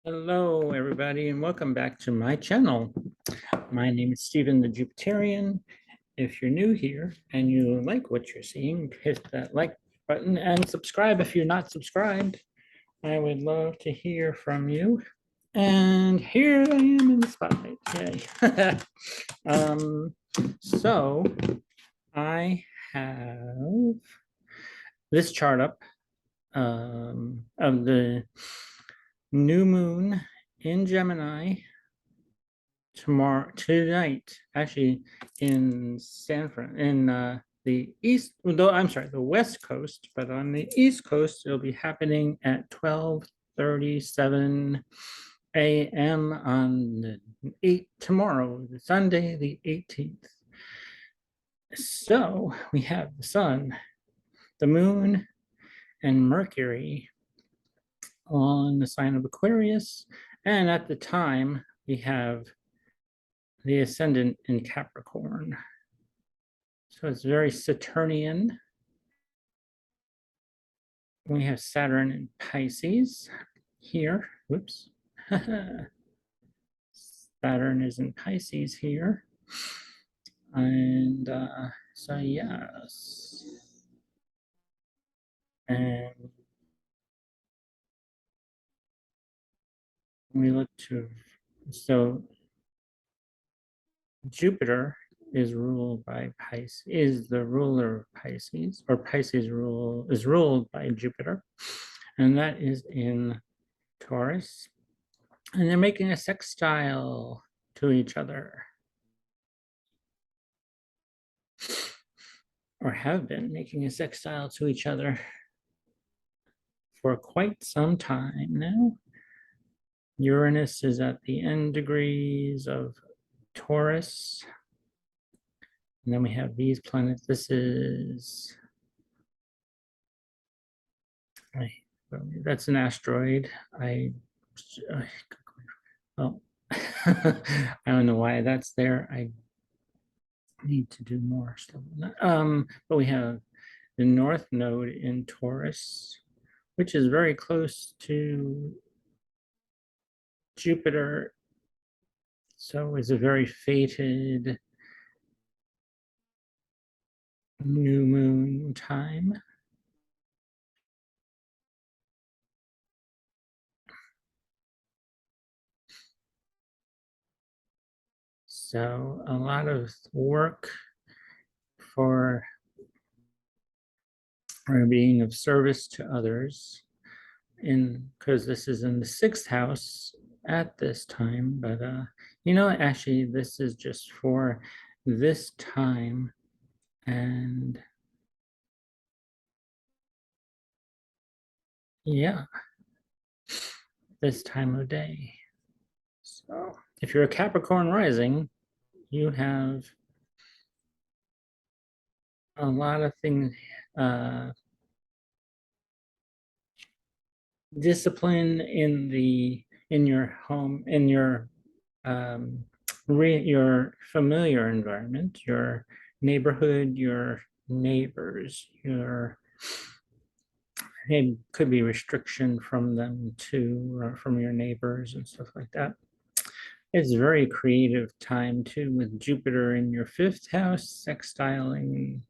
Hello, everybody, and welcome back to my channel. My name is Stephen the Jupiterian. If you're new here and you like what you're seeing, hit that like button and subscribe if you're not subscribed. I would love to hear from you. And here I am in the spotlight. Yay. So I have this chart up of the new moon in Gemini tonight, actually in the east, though I'm sorry, the west coast, but on the east coast, it'll be happening at 12:37 a.m. on tomorrow, Sunday, the 18th. So we have the sun, the moon, and Mercury on the sign of Aquarius. And at the time, we have the ascendant in Capricorn. So it's very Saturnian. We have Saturn in Pisces here. Whoops. Saturn is in Pisces here. And so, yes. And we look to, so Jupiter is ruled by Pisces, is the ruler of Pisces, or Pisces is ruled by Jupiter, and that is in Taurus. And they're making a sextile to each other, or have been making a sextile to each other for quite some time now. Uranus is at the end degrees of Taurus. And then we have these planets. This is, that's an asteroid. Oh, I don't know why that's there. I need to do more stuff. But we have the North Node in Taurus, which is very close to Jupiter. So it's a very fated new moon time. So a lot of work for being of service to others, because this is in the sixth house at this time. But actually, this is just for this time, and yeah, this time of day. So if you're a Capricorn rising, you have a lot of things, discipline in your home, in your your familiar environment, your neighborhood, your neighbors, it could be restriction from them too, or from your neighbors and stuff like that. It's a very creative time too, with Jupiter in your fifth house, sextiling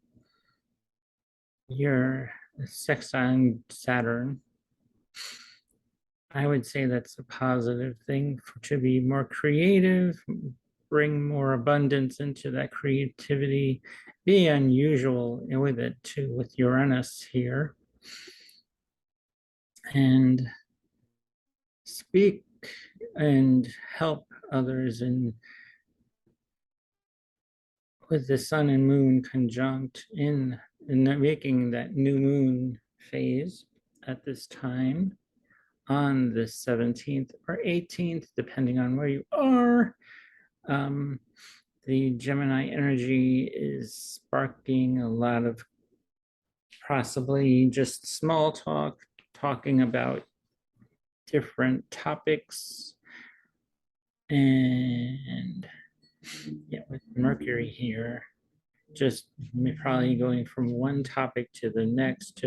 Saturn. I would say that's a positive thing to be more creative, bring more abundance into that creativity, be unusual with it too, with Uranus here. And speak and help others with the sun and moon conjunct in making that new moon phase at this time on the 17th or 18th, depending on where you are. The Gemini energy is sparking a lot of possibly just small talk, talking about different topics. And yeah, with Mercury here, just probably going from one topic to the next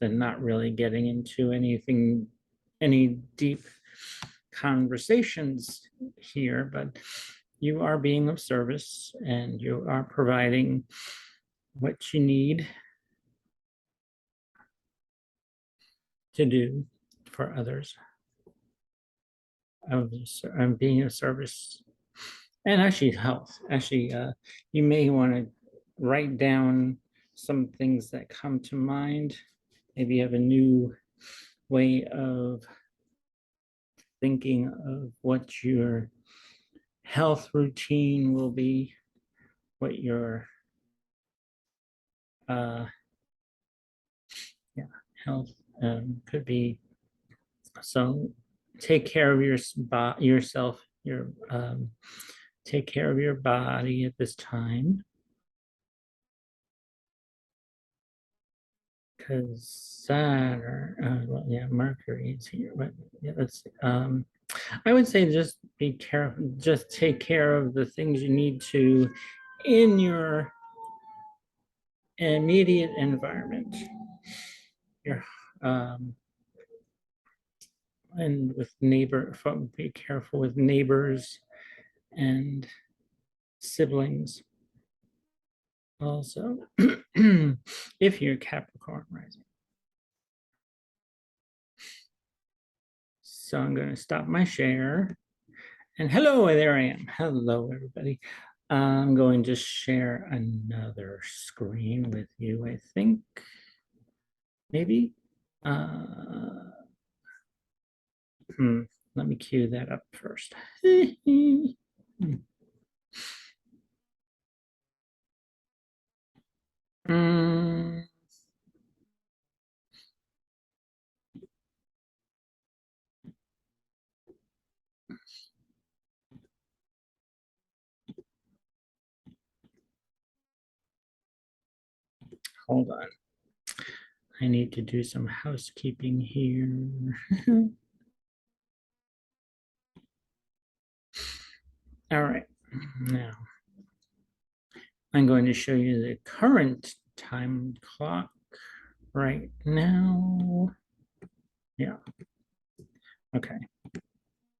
and not really getting into any deep conversations here, but you are being of service and you are providing what you need to do for others. I'm being of service and actually health. Actually, you may want to write down some things that come to mind. Maybe you have a new way of thinking of what your health routine will be, what your yeah, health could be. So take care of yourself, take care of your body at this time. Because Saturn, well, yeah, Mercury is here, but yeah, let's I would say just be careful, just take care of the things you need to in your immediate environment. Your and with be careful with neighbors and siblings. Also, if you're Capricorn rising. So I'm going to stop my share. And hello, there I am. Hello, everybody. I'm going to share another screen with you, I think. Maybe. Let me cue that up first. Hold on. I need to do some housekeeping here. All right, now I'm going to show you the current time clock right now. Yeah, okay,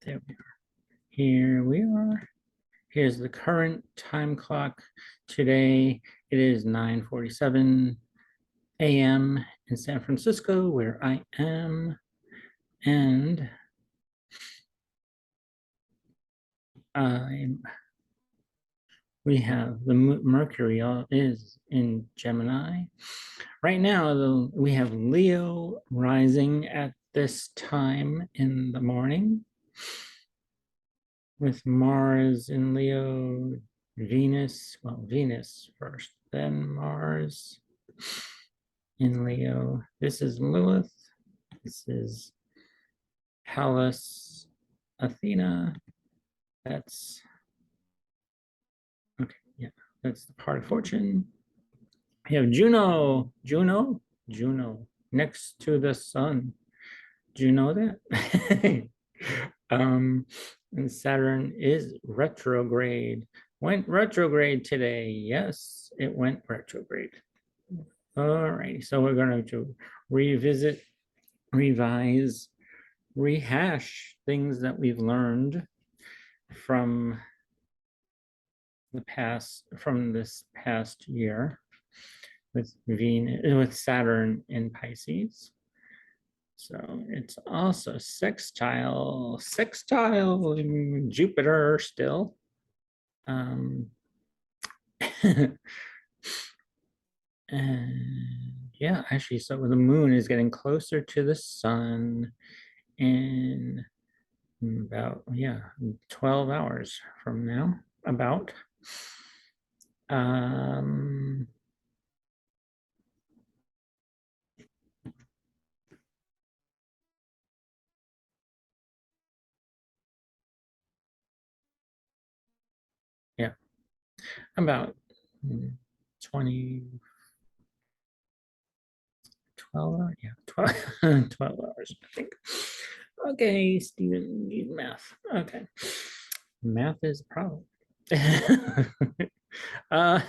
there we are. Here we are. Here's the current time clock. Today it is 9:47 a.m. in San Francisco, where I am, and we have the Mercury is in Gemini. Right now, we have Leo rising at this time in the morning, with Mars in Leo, Venus first, then Mars in Leo. This is Lilith. This is Pallas, Athena. That's okay. Yeah, that's the part of fortune. We have Juno next to the sun. Do you know that? And Saturn is retrograde. Went retrograde today. Yes, it went retrograde. All right, so we're going to revisit, revise, rehash things that we've learned from the past, from this past year with Venus, with Saturn in Pisces. So it's also sextile Jupiter still. And yeah, actually, so the moon is getting closer to the sun in about, 12 hours from now, about. Yeah, about 20, 12 hours, yeah, 12, 12 hours, I think. Okay, Stephen, need math. Okay, math is a problem. uh,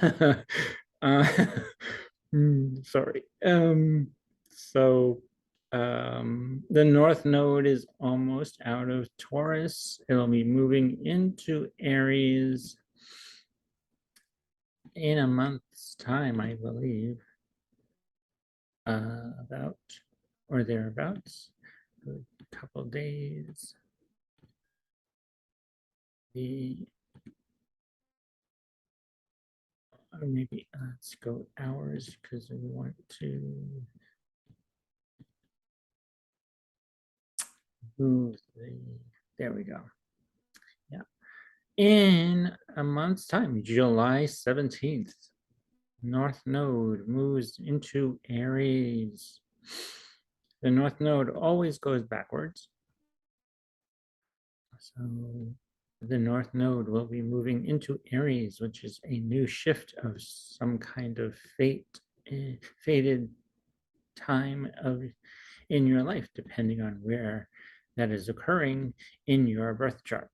uh, sorry. So The North Node is almost out of Taurus. It'll be moving into Aries in a month's time, I believe. About or thereabouts. A couple days. Or maybe let's go hours because we want to move there we go. Yeah. In a month's time, July 17th, North Node moves into Aries. The North Node always goes backwards. So the North Node will be moving into Aries, which is a new shift of some kind of fated time in your life, depending on where that is occurring in your birth chart.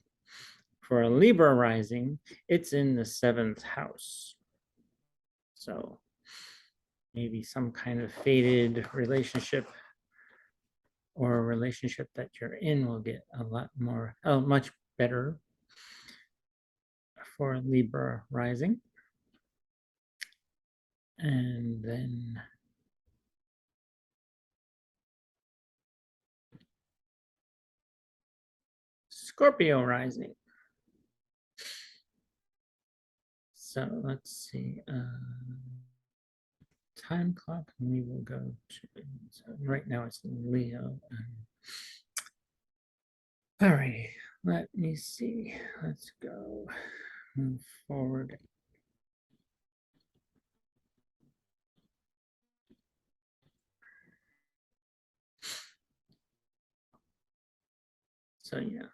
For a Libra rising, it's in the 7th house. So maybe some kind of fated relationship or a relationship that you're in will get a lot more, much better for Libra rising. And then Scorpio rising. So let's see. Time clock, and we will go to, so right now it's in Leo. All right, let me see. Let's go move forward. So yeah,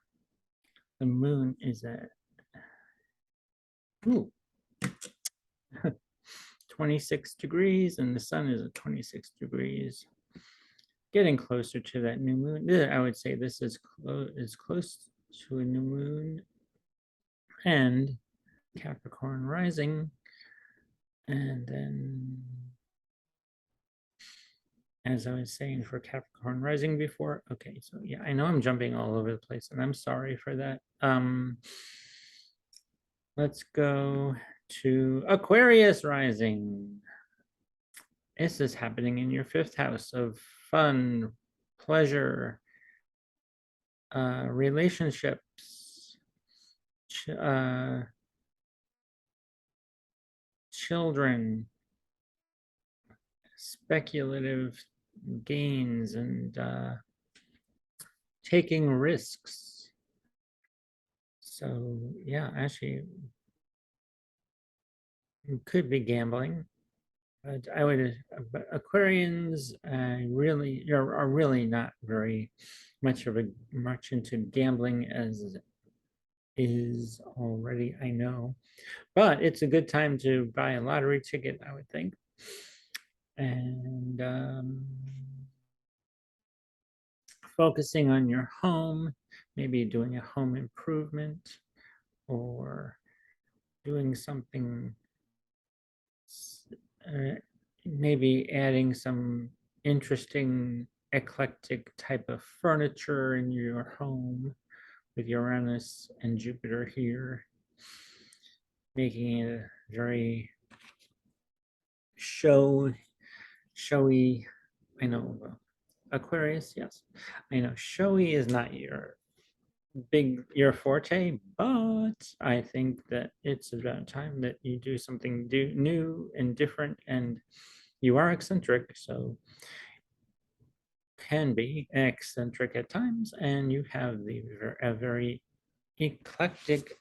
the moon is at 26 degrees and the sun is at 26 degrees. Getting closer to that new moon. I would say this is close to a new moon and Capricorn rising. And then, as I was saying for Capricorn rising before, okay, so yeah, I know I'm jumping all over the place and I'm sorry for that. Let's go to Aquarius rising. This is happening in your 5th house of fun, pleasure, relationships, children, speculative gains, and taking risks. So yeah, actually, you could be gambling. But I would, Aquarians really are really not very much into gambling as is already, I know. But it's a good time to buy a lottery ticket, I would think. And focusing on your home, maybe doing a home improvement or doing something, maybe adding some interesting eclectic type of furniture in your home with Uranus and Jupiter here, making it a very showy, I know, Aquarius, yes. I know showy is not your forte, but I think that it's about time that you do something new and different, and you are eccentric, so can be eccentric at times, and you have a very eclectic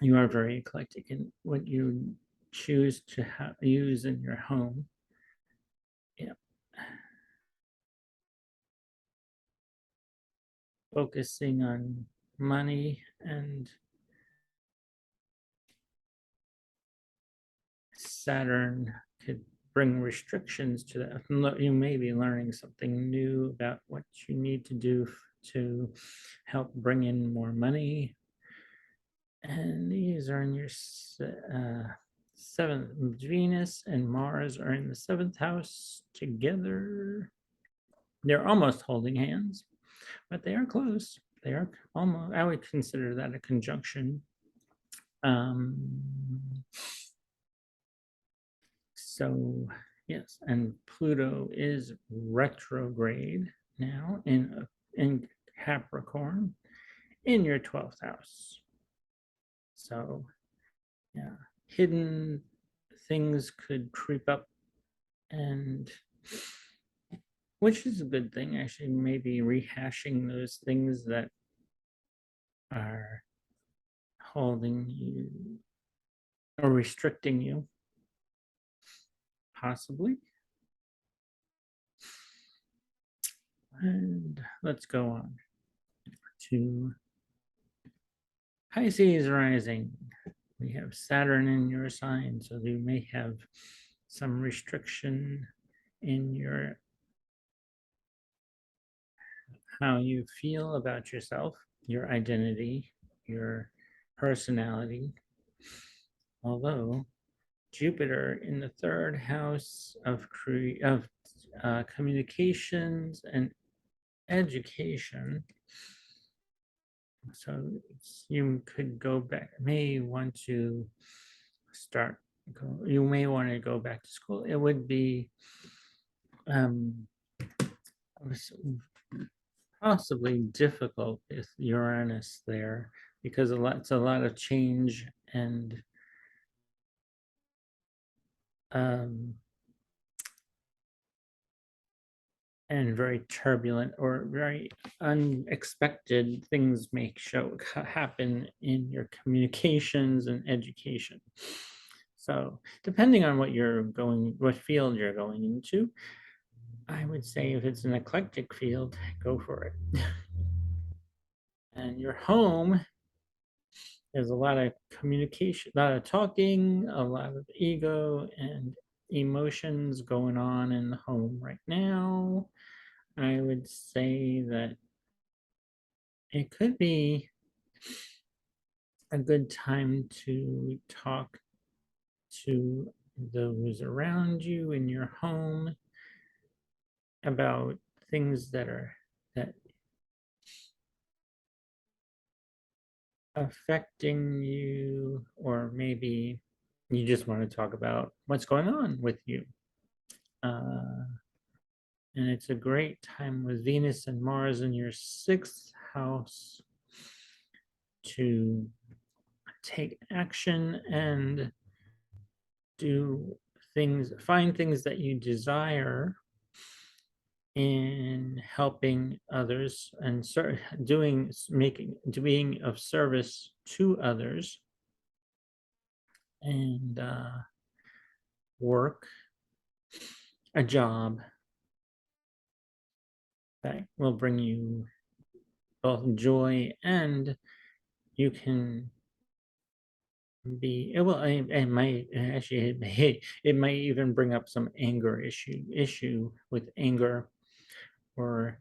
you are very eclectic in what you choose to use in your home. Yeah. Focusing on money and Saturn could bring restrictions to that. You may be learning something new about what you need to do to help bring in more money. And these are in your seventh. Venus and Mars are in the seventh house together. They're almost holding hands, but they are close. They are almost, I would consider that a conjunction. So yes, and Pluto is retrograde now in Capricorn in your 12th house. So yeah, hidden things could creep up, and which is a good thing, actually. Maybe rehashing those things that are holding you or restricting you, possibly. And let's go on to Pisces rising. We have Saturn in your sign, so you may have some restriction in your how you feel about yourself, your identity, your personality. Although Jupiter in the third house of communications and education. So you could go back, may want to you may want to go back to school. It would be possibly difficult with Uranus there, because it's a lot of change and very turbulent or very unexpected things may happen in your communications and education. So depending on what field you're going into, I would say if it's an eclectic field, go for it. And your home, there's a lot of communication, a lot of talking, a lot of ego and emotions going on in the home right now. I would say that it could be a good time to talk to those around you in your home about things that affecting you, or maybe you just want to talk about what's going on with you. And it's a great time with Venus and Mars in your sixth house to take action and find things that you desire in helping others and being of service to others, and work, a job that will bring you both joy, and you can be it might actually it might even bring up some issue with anger, or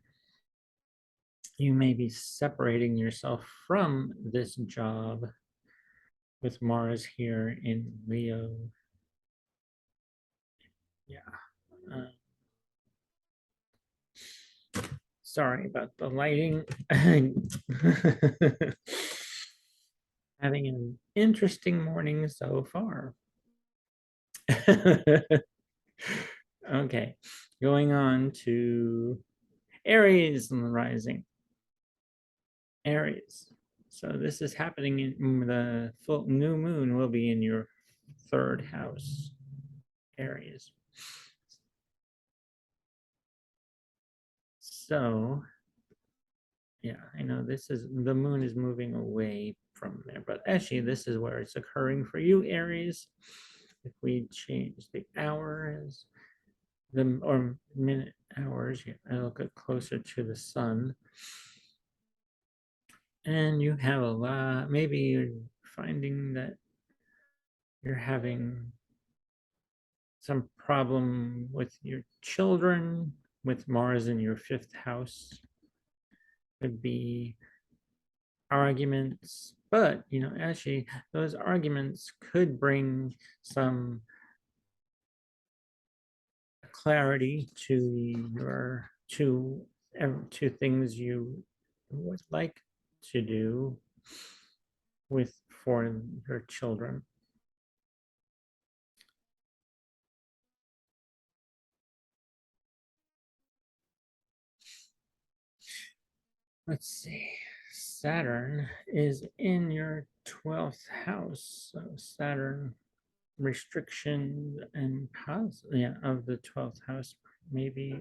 you may be separating yourself from this job with Mars here in Leo. Yeah. Sorry about the lighting. Having an interesting morning so far. Okay, going on to Aries and the rising. Aries. So this is happening in the full new moon will be in your third house, Aries. So yeah, I know the moon is moving away from there, but actually this is where it's occurring for you, Aries. If we change the hours, or minute hours, I'll get closer to the sun. And you have a lot, maybe you're finding that you're having some problem with your children, with Mars in your fifth house. could be arguments, but actually those arguments could bring some clarity to to things you would like to do for your children. Let's see. Saturn is in your 12th house. So Saturn restriction and of the 12th house, maybe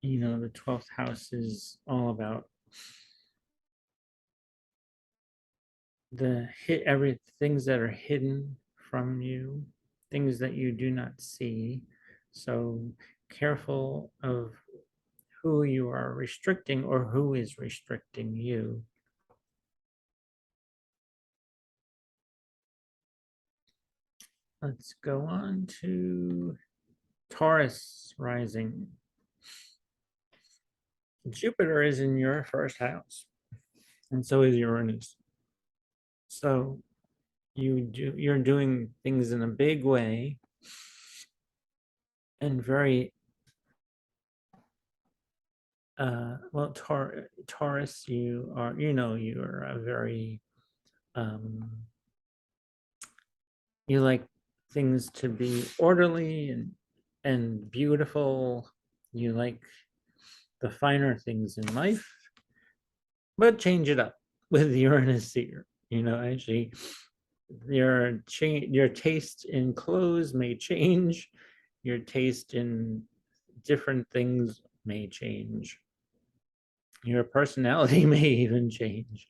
the 12th house is all about every things that are hidden from you, things that you do not see. So careful of who you are restricting or who is restricting you. Let's go on to Taurus rising. Jupiter is in your first house, and so is Uranus. So you're doing things in a big way and very well, Taurus, you are a very you like things to be orderly and beautiful. You like the finer things in life, but change it up with Uranus here. Actually, your taste in clothes may change. Your taste in different things may change. Your personality may even change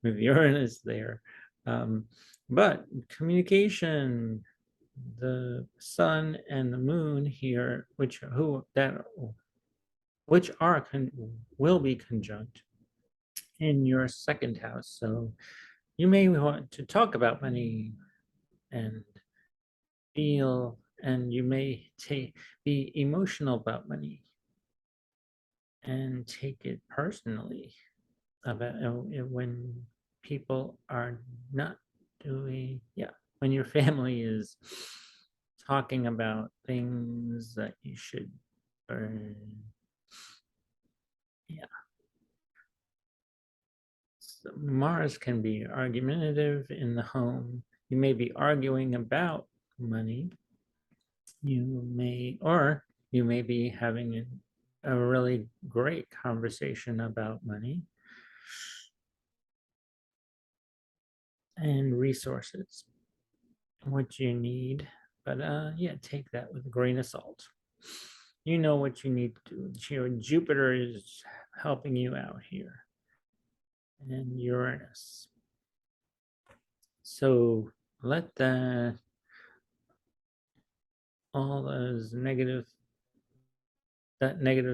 with Uranus there. But communication, the sun and the moon here, which will be conjunct in your second house. So you may want to talk about money and feel, and you may be emotional about money and take it personally about when people are not doing, when your family is talking about things that you should, or so Mars can be argumentative in the home. You may be arguing about money. You may be having a really great conversation about money and resources, what you need. But take that with a grain of salt. You know what you need to do. Jupiter is helping you out here, and Uranus. So let all those negative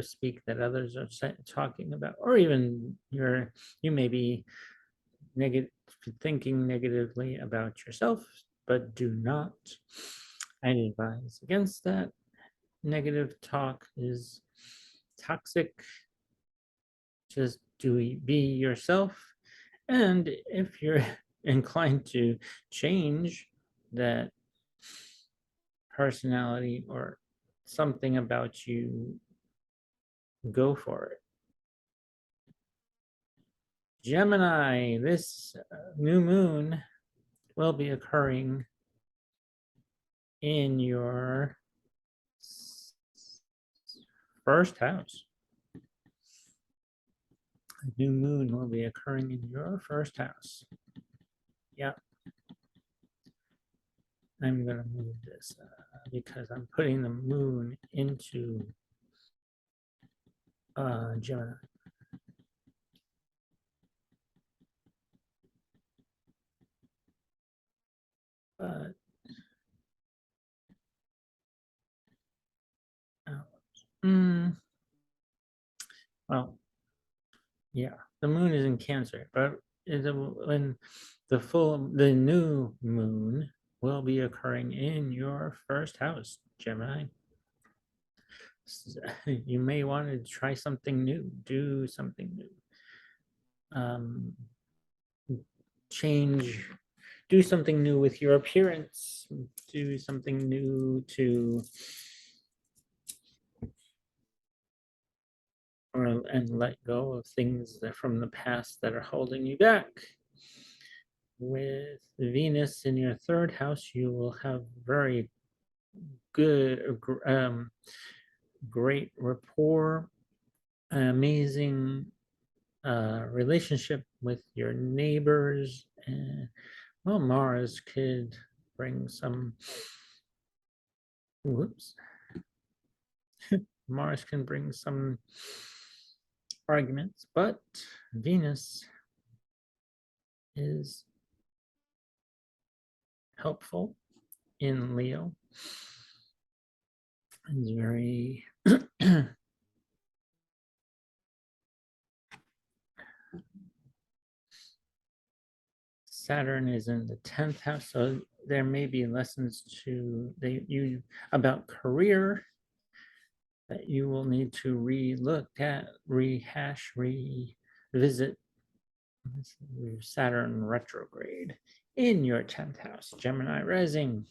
speak that others are talking about, or even you may be thinking negatively about yourself, but do not. I advise against that. Negative talk is toxic. Just be yourself, and if you're inclined to change that personality or something about you, go for it. Gemini, this new moon will be occurring in your first house. A new moon will be occurring in your first house. Yeah. I'm going to move this because I'm putting the moon into Gemini. But well, yeah, the moon is in Cancer, but when the new moon will be occurring in your first house, Gemini. You may want to try something new, do something new. Change, do something new with your appearance, do something new to, and let go of things that from the past that are holding you back. With Venus in your third house, you will have very good, great rapport, amazing relationship with your neighbors. And well, Mars could bring some, whoops, Mars can bring some arguments, but Venus is helpful in Leo. It's very Saturn is in the 10th house, so there may be lessons to you about career that you will need to relook at, rehash, revisit Saturn retrograde in your 10th house, Gemini rising.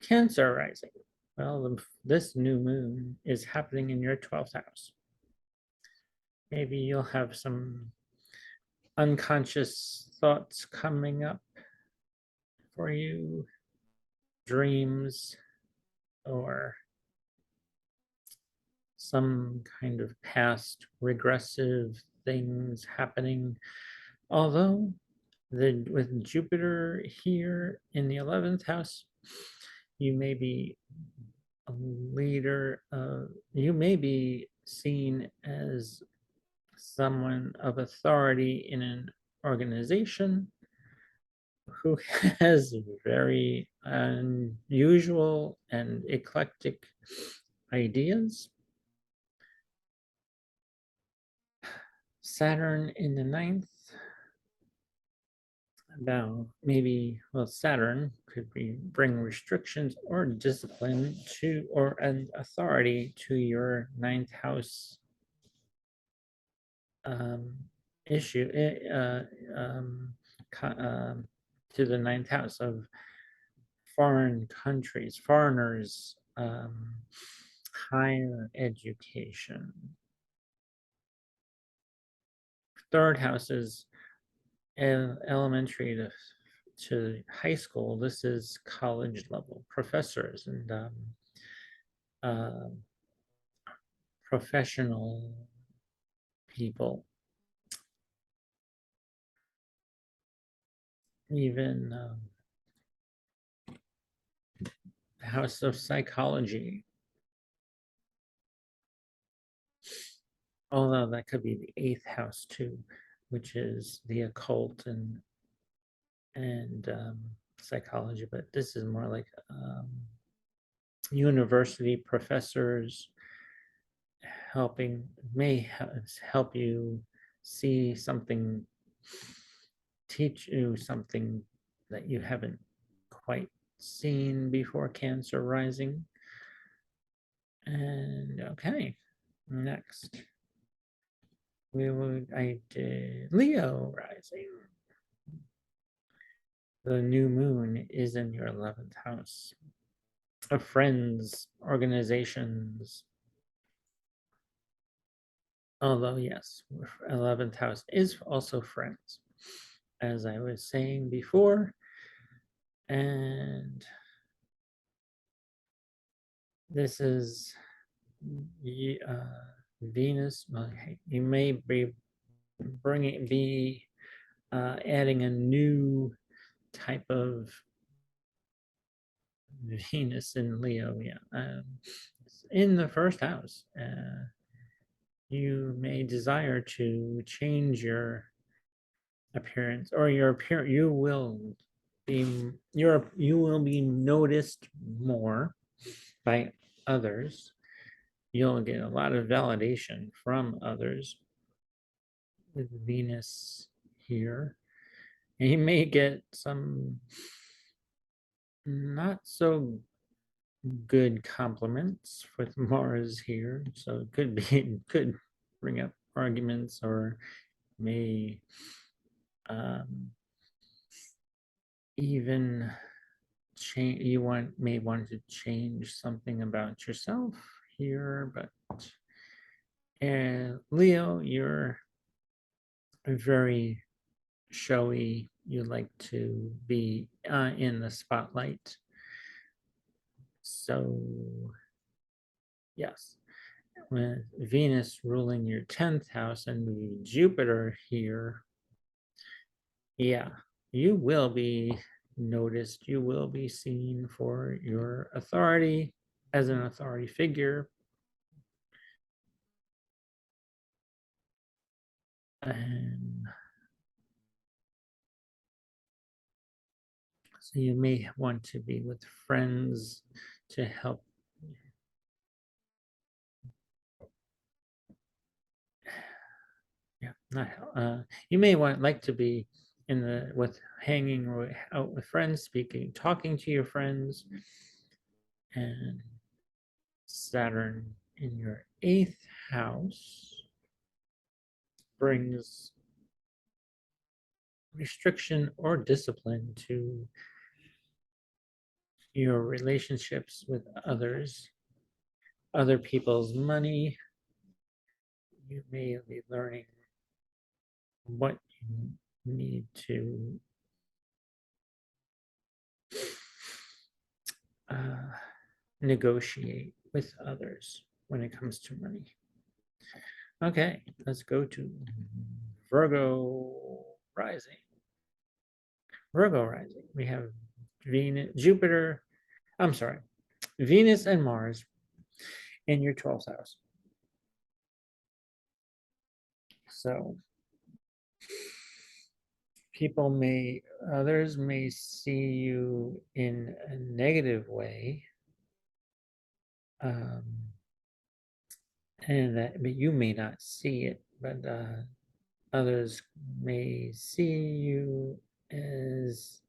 Cancer rising. Well, this new moon is happening in your 12th house. Maybe you'll have some unconscious thoughts coming up for you, dreams, or some kind of past regressive things happening. Although with Jupiter here in the 11th house, you may be a leader, you may be seen as someone of authority in an organization who has very unusual and eclectic ideas. Saturn in the 9th, about maybe, well, Saturn could bring restrictions or discipline to, or an authority to your 9th house issue, to the 9th house of foreign countries, foreigners, higher education. Third house is elementary to high school. This is college level professors and professional people. Even the house of psychology. Although that could be the 8th house too, which is the occult and psychology, but this is more like university professors may help you see something, teach you something that you haven't quite seen before, Cancer rising. And okay, next I did Leo rising. The new moon is in your 11th house of friends, organizations. Although yes, 11th house is also friends, as I was saying before. And this is Venus. You may be adding a new type of Venus in Leo. Yeah, in the first house. You may desire to change your appearance, or your appearance. You will be noticed more by others. You'll get a lot of validation from others with Venus here. And you may get some not so good compliments with Mars here, so it could be could bring up arguments or may um, even change. You may want to change something about yourself here, but and Leo, you're very showy. You like to be in the spotlight. So, yes, with Venus ruling your 10th house and Jupiter here, yeah, you will be noticed. You will be seen for your authority as an authority figure. And so you may want to be with friends to help. Yeah, not you may like to be in the with hanging out with friends, speaking, talking to your friends, and Saturn in your 8th house brings restriction or discipline to your relationships with others, other people's money. You may be learning what you need to uh, negotiate with others when it comes to money. Okay, let's go to Virgo rising. Virgo rising. We have Venus, Jupiter. I'm sorry, Venus and Mars in your 12th house. So others may see you in a negative way, um, and that but you may not see it, but others may see you as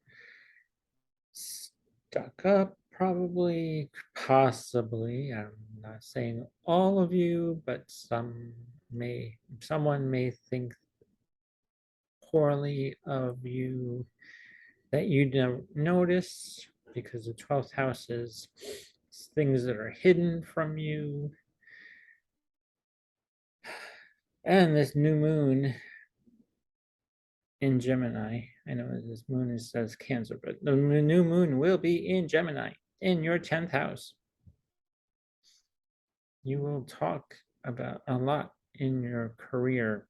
stuck up, probably, possibly. I'm not saying all of you, but someone may think poorly of you that you don't notice because the 12th house is things that are hidden from you. And this new moon in Gemini, I know this moon says Cancer, but the new moon will be in Gemini in your 10th house. You will talk about a lot in your career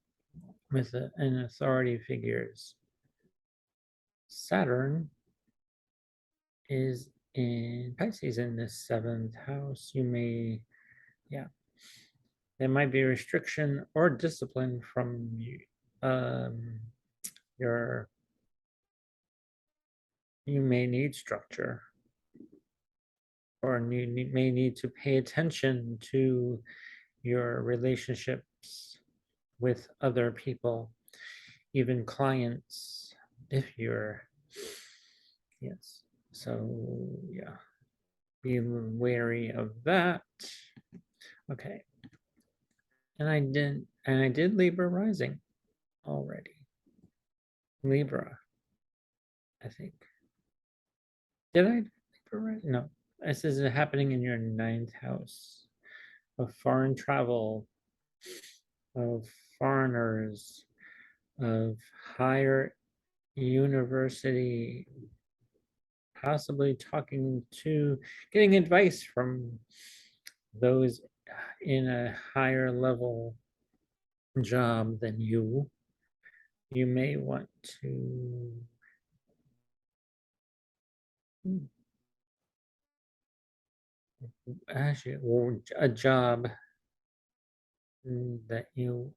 with an authority figures. Saturn is in Pisces in the 7th house. You may, yeah, there might be restriction or discipline from you. Your you may need structure or you may need to pay attention to your relationships with other people, even clients, if you're, yes. So yeah, be wary of that. Okay. And I did Libra rising already. Libra, I think. Did I Libra rising? No. This is happening in your 9th house of foreign travel, of foreigners, of higher university, possibly getting advice from those in a higher level job than you. You may want to actually, or a job that you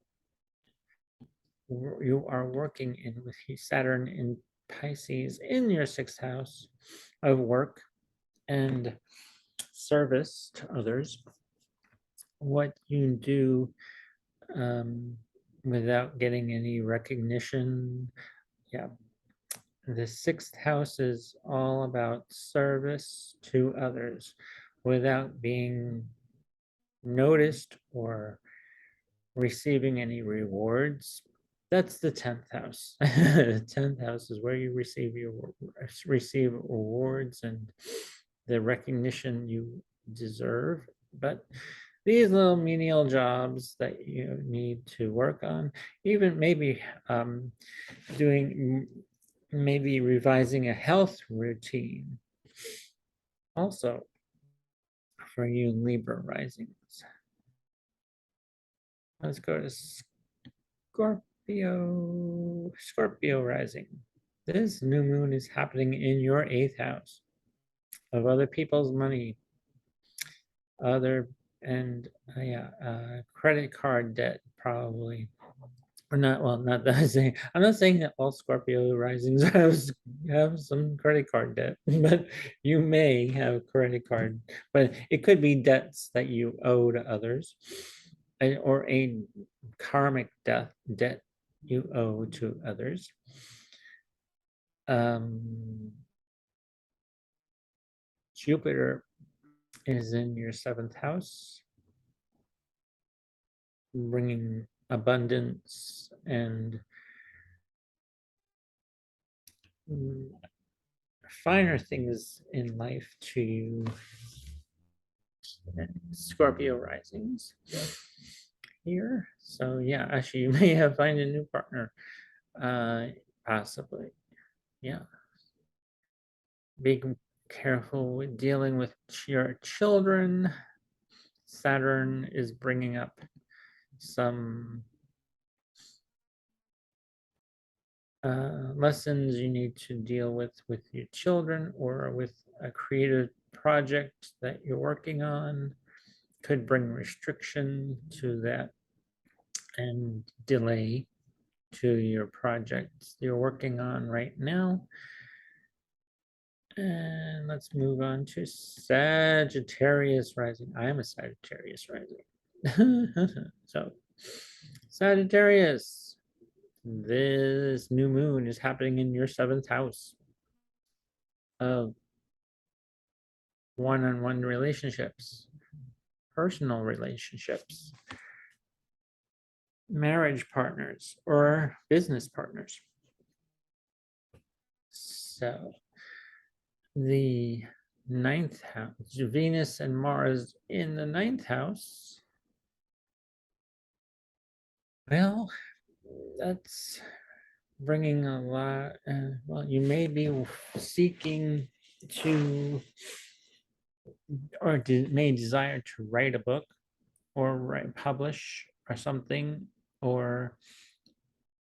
are working in with Saturn in Pisces in your 6th house of work and service to others. What you do without getting any recognition, yeah, The sixth house is all about service to others without being noticed or receiving any rewards. That's the 10th house. The 10th house is where you receive awards and the recognition you deserve. But these little menial jobs that you need to work on, even maybe doing, maybe revising a health routine. Also, for you Libra risings. Let's go to Scorpio rising. This new moon is happening in your 8th house of other people's money, credit card debt probably. Or not, well, not that I'm not saying that all Scorpio risings have some credit card debt, but you may have credit card, but it could be debts that you owe to others, or a karmic debt you owe to others. Jupiter is in your 7th house, bringing abundance and finer things in life to Scorpio risings here. So yeah, actually you may have find a new partner, possibly. Yeah. Be careful with dealing with your children. Saturn is bringing up some lessons you need to deal with your children, or with a creative project that you're working on. Could bring restriction to that and delay to your projects you're working on right now. And let's move on to Sagittarius rising. I am a Sagittarius rising. So Sagittarius, this new moon is happening in your 7th house of one-on-one relationships, personal relationships, marriage partners, or business partners. So the 9th house, Venus and Mars in the 9th house. Well, that's bringing a lot. Well, you may be seeking to, or may desire to write a book, or publish, or something, or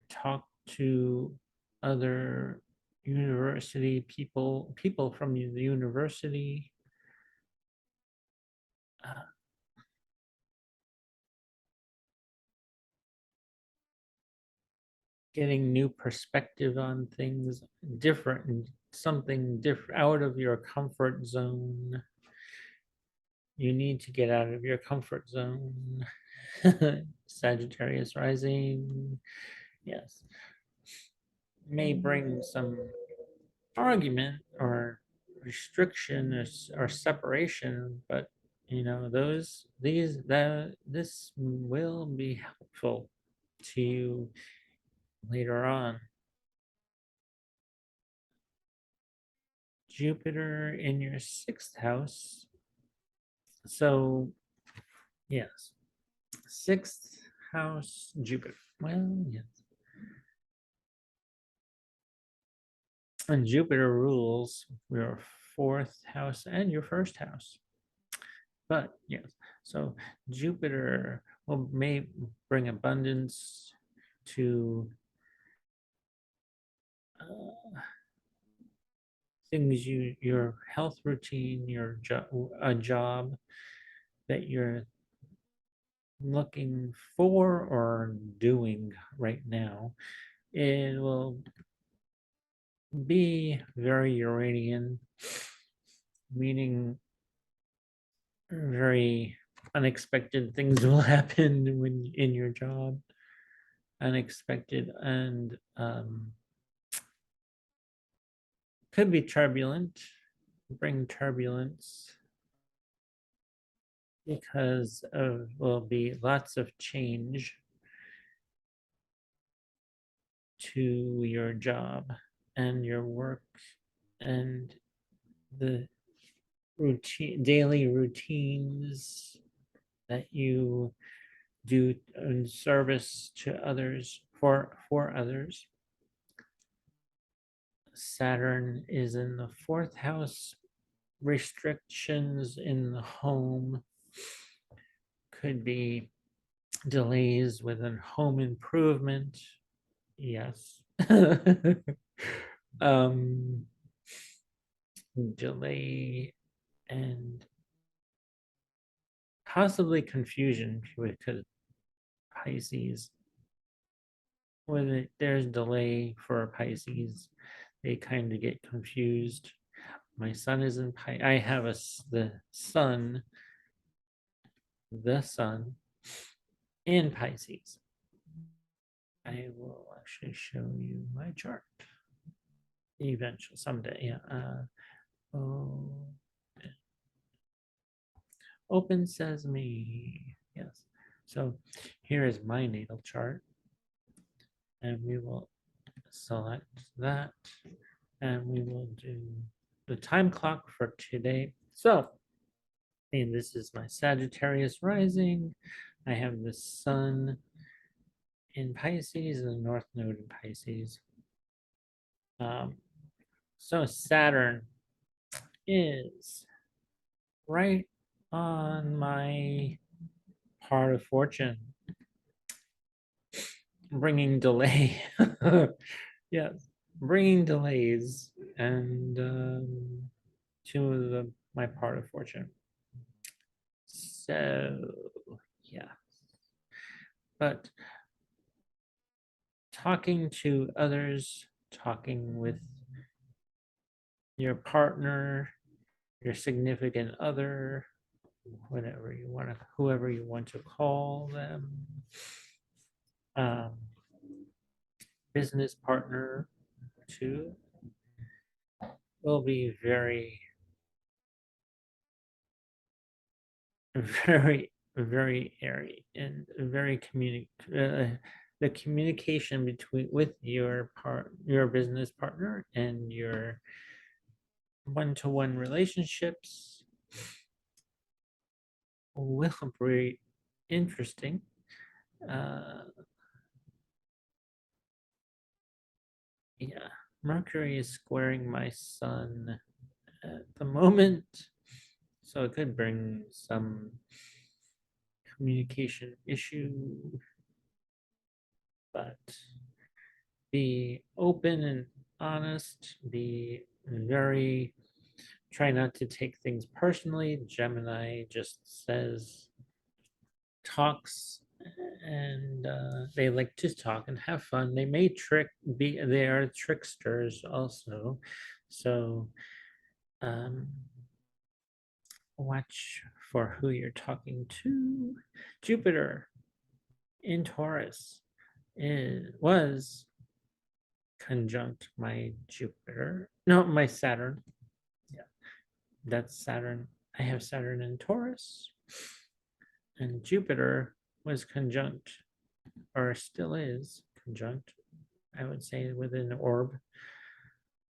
talk to other university people from the university. Getting new perspective on things, different, something different, out of your comfort zone. You need to get out of your comfort zone. Sagittarius rising, yes, may bring some argument or restriction, or separation, but you know, this will be helpful to you later on. Jupiter in your 6th house. So yes, 6th house Jupiter. Well, yes. And Jupiter rules your 4th house and your 1st house. But yes, so Jupiter may bring abundance to things, your health routine, your job that you're looking for or doing right now. It will be very Uranian, meaning very unexpected things will happen when in your job. Unexpected and could be turbulent, bring turbulence because of will be lots of change to your job and your work and the daily routines that you do in service to others for others. Saturn is in the fourth house. Restrictions in the home could be delays within home improvement. Yes. Delay and possibly confusion because Pisces, when there's delay for a Pisces, they kind of get confused. My son is in Pisces. I have the sun in Pisces. I will actually show you my chart eventually someday. Yeah. Open Sesame. Yes. So here is my natal chart, and we will select that, and we will do the time clock for today. So, and this is my Sagittarius rising. I have the sun in Pisces and the North Node in Pisces. So Saturn is right on my part of fortune, bringing delay. Yes, bringing delays and to my part of fortune. So yeah, but talking to others, talking with your partner, your significant other, whatever you want to, whoever you want to call them, business partner too, will be very, very airy and very the communication between with your business partner and your one-to-one relationships will be interesting. Yeah, Mercury is squaring my sun at the moment, so it could bring some communication issue, but be open and honest, be very, try not to take things personally. Gemini just says, talks, and they like to talk and have fun. They may they are tricksters also. So watch for who you're talking to. Jupiter in Taurus was conjunct my Jupiter. No, my Saturn. Yeah, that's Saturn. I have Saturn in Taurus. And Jupiter was conjunct, or still is conjunct, I would say, within the orb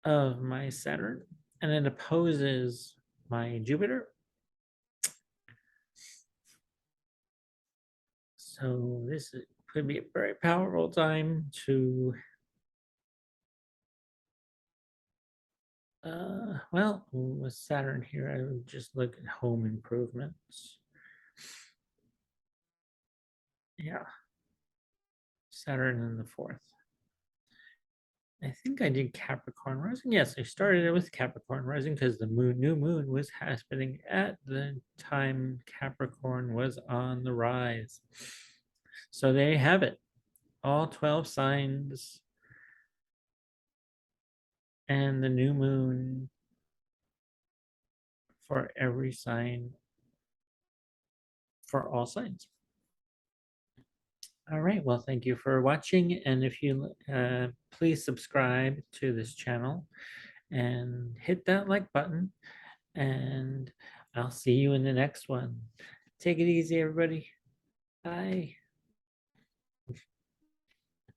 of my Saturn. And it opposes my Jupiter. So this could be a very powerful time to well, with Saturn here, I would just look at home improvements. Yeah. Saturn in the fourth. I think I did Capricorn rising. Yes, I started it with Capricorn rising because the new moon was happening at the time Capricorn was on the rise. So there you have it. All 12 signs and the new moon for every sign, for all signs. All right, well, thank you for watching. And if you please subscribe to this channel and hit that like button. And I'll see you in the next one. Take it easy, everybody. Bye.